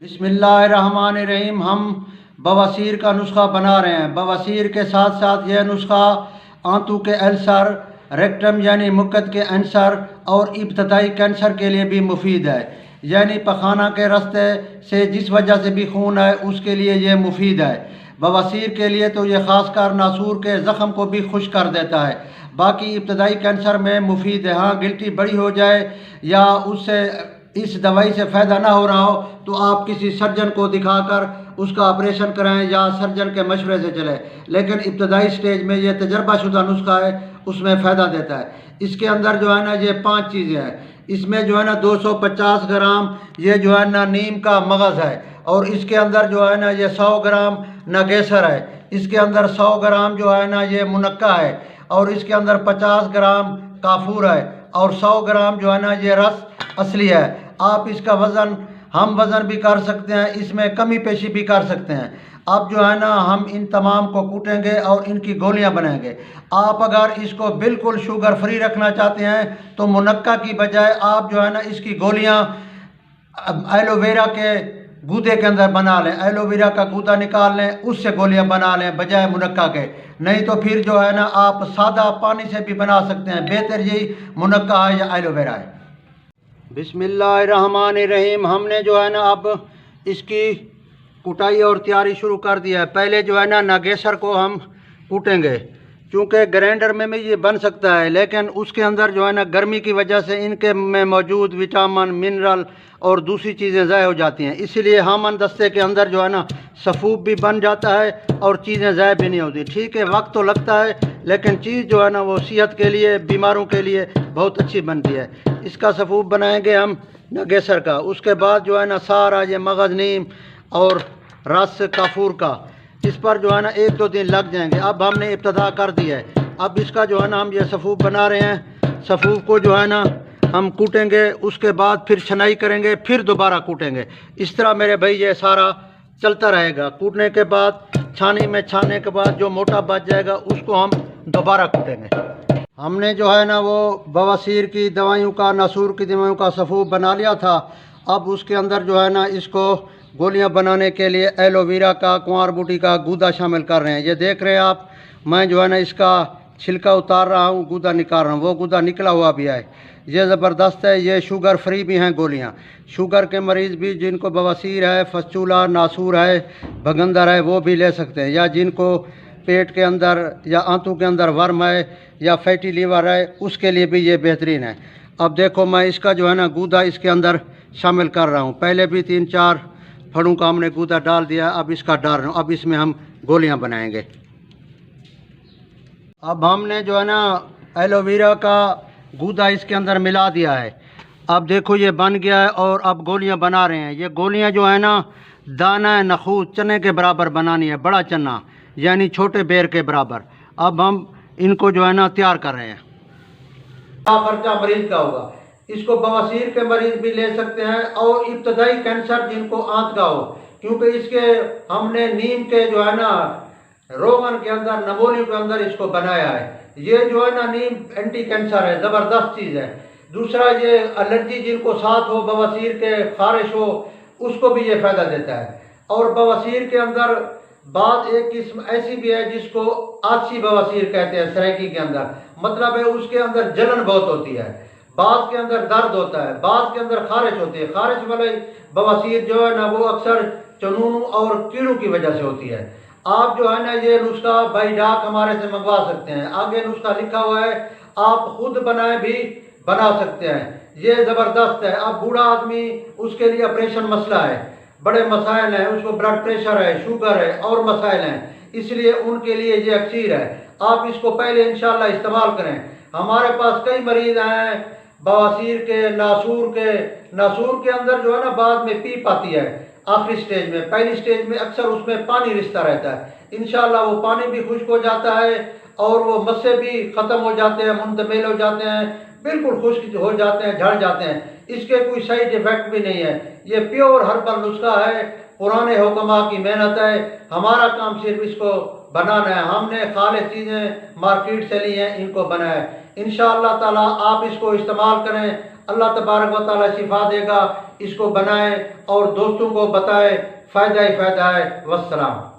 बिस्मिल्लाहिर्रहमानिर्रहीम। हम बवासीर का नुस्खा बना रहे हैं। बवासीर के साथ साथ यह नुस्खा आंतों के अल्सर, रेक्टम यानी मुक्कत के कैंसर और इब्तदाई कैंसर के लिए भी मुफीद है। यानी पखाना के रास्ते से जिस वजह से भी खून है उसके लिए यह मुफीद है। बवासीर के लिए तो ये ख़ासकर नासूर के ज़ख़म को भी खुश कर देता है। बाकी इब्तदाई कैंसर में मुफीद है। हाँ, गिल्टी बड़ी हो जाए या उससे इस दवाई से फ़ायदा ना हो रहा हो तो आप किसी सर्जन को दिखाकर उसका ऑपरेशन कराएं या सर्जन के मशवरे से चलें। लेकिन इब्तदाई स्टेज में ये तजर्बाशुदा नुस्खा है, उसमें फ़ायदा देता है। इसके अंदर जो है ना ये 5 चीज़ें हैं। इसमें जो है ना 250 ग्राम ये जो है ना नीम का मगज़ है, और इसके अंदर जो है ना ये 100 ग्राम नगेसर है। इसके अंदर 100 ग्राम जो है ना ये मुनक्का है, और इसके अंदर 50 ग्राम काफूर है, और 100 ग्राम जो है ना ये रस असली है। आप इसका वज़न हम वज़न भी कर सकते हैं, इसमें कमी पेशी भी कर सकते हैं। अब जो है ना हम इन तमाम को कूटेंगे और इनकी गोलियां बनाएंगे। आप अगर इसको बिल्कुल शुगर फ्री रखना चाहते हैं तो मुनक्का की बजाय आप जो है ना इसकी गोलियां एलोवेरा के गूदे के अंदर बना लें। एलोवेरा का गूदा निकाल लें, उससे गोलियां बना लें बजाय मुनक्का के। नहीं तो फिर जो है ना आप सादा पानी से भी बना सकते हैं। बेहतर यही मुनक्का है या एलोवेरा है। बिस्मिल्लाहिर्रहमानिर्रहीम। हमने जो है ना अब इसकी कुटाई और तैयारी शुरू कर दिया है। पहले जो है ना नागेसर को हम कूटेंगे, चूँकि ग्राइंडर में भी ये बन सकता है, लेकिन उसके अंदर जो है ना गर्मी की वजह से इनके में मौजूद विटामिन, मिनरल और दूसरी चीज़ें ज़ाय हो जाती हैं। इसीलिए हम दस्ते के अंदर जो है ना सफ़ूफ भी बन जाता है और चीज़ें ज़ाय भी नहीं होती। ठीक है, वक्त तो लगता है, लेकिन चीज़ जो है ना वो सेहत के लिए, बीमारों के लिए बहुत अच्छी बनती है। इसका सफ़ूफ बनाएंगे हम नगेसर का। उसके बाद जो है ना सारा ये मगज़, नीम और रस काफूर का, इस पर जो है ना 1-2 दिन लग जाएंगे। अब हमने इब्तदा कर दिया है। अब इसका जो है ना हम ये सफ़ूफ बना रहे हैं। सफ़ूफ को जो है ना हम कूटेंगे, उसके बाद फिर छनाई करेंगे, फिर दोबारा कूटेंगे। इस तरह मेरे भाई ये सारा चलता रहेगा। कूटने के बाद छानी में छानने के बाद जो मोटा बच जाएगा उसको हम दोबारा कूटेंगे। हमने जो है ना वो बवासीर की दवाइयों का, नासूर की दवाइयों का सफ़ूफ बना लिया था। अब उसके अंदर जो है ना इसको गोलियां बनाने के लिए एलोवेरा का, कुंवार बूटी का गूदा शामिल कर रहे हैं। ये देख रहे हैं आप, मैं जो है ना इसका छिलका उतार रहा हूँ, गूदा निकाल रहा हूँ। वो गूदा निकला हुआ भी है। ये ज़बरदस्त है। ये शुगर फ्री भी हैं गोलियाँ। शुगर के मरीज़ भी, जिनको बवासीर है, फस्चूला, नासूर है, भगंदर है, वो भी ले सकते हैं। या जिनको पेट के अंदर या आंतों के अंदर वर्म है या फैटी लीवर है, उसके लिए भी ये बेहतरीन है। अब देखो, मैं इसका जो है ना गूदा इसके अंदर शामिल कर रहा हूँ। पहले भी 3-4 फड़ों का हमने गूदा डाल दिया, अब इसका डाल रहा हूँ। अब इसमें हम गोलियां बनाएंगे। अब हमने जो है ना एलोवेरा का गूदा इसके अंदर मिला दिया है। अब देखो ये बन गया है, और अब गोलियां बना रहे हैं। ये गोलियां जो है ना दाना नखूद चने के बराबर बनानी है, बड़ा चना यानी छोटे बेर के बराबर। अब हम इनको जो है ना तैयार कर रहे हैं। खर्चा मरीज का होगा। इसको बवासीर के मरीज भी ले सकते हैं, और इब्तदाई कैंसर जिनको आंत का हो, क्योंकि इसके हमने नीम के जो है ना रोगन के अंदर, नमोनियों के अंदर इसको बनाया है। ये जो है ना नीम एंटी कैंसर है, ज़बरदस्त चीज़ है। दूसरा, ये एलर्जी जिनको साथ हो, बवासीर के, खारिश हो, उसको भी ये फ़ायदा देता है। और बवासीर के अंदर बाद एक किस्म ऐसी भी है जिसको आछी बवासीर कहते हैं, सराइकी के अंदर। मतलब है उसके अंदर जलन बहुत होती है, बाज के अंदर दर्द होता है, बाज के अंदर खारिश होती है। खारिश वाले बवासीर जो है ना वो अक्सर चनूनों और कीड़ों की वजह से होती है। आप जो है ना ये नुस्खा बाई डाक हमारे से मंगवा सकते हैं। आगे नुस्खा लिखा हुआ है, आप खुद बनाए भी बना सकते हैं। ये ज़बरदस्त है। अब बूढ़ा आदमी, उसके लिए ऑपरेशन मसला है, बड़े मसाइल हैं, उसको ब्लड प्रेशर है, शुगर है और मसाइल हैं, इसलिए उनके लिए ये अक्सीर है। आप इसको पहले इंशाल्लाह इस्तेमाल करें। हमारे पास कई मरीज हैं बवासीर के, नासूर के अंदर जो है ना बाद में पीप आती है आखिरी स्टेज में। पहली स्टेज में अक्सर उसमें पानी रिश्ता रहता है। इंशाल्लाह वो पानी भी खुश्क हो जाता है और वो मस्से भी ख़त्म हो जाते हैं, मुंतमिल हो जाते हैं, बिल्कुल खुश्क हो जाते हैं, झड़ जाते हैं। इसके कोई साइड इफेक्ट भी नहीं है। ये प्योर हर्बल नुस्खा है, पुराने हुक्मा की मेहनत है। हमारा काम सिर्फ इसको बनाना है। हमने खालिस चीज़ें मार्केट से ली हैं, इनको बनाया है। इंशाअल्लाह ताला आप इसको इस्तेमाल करें, अल्लाह तबारक व तआला शिफा देगा। इसको बनाएं और दोस्तों को बताएं, फ़ायदा ही फ़ायदा है। वस्सलाम।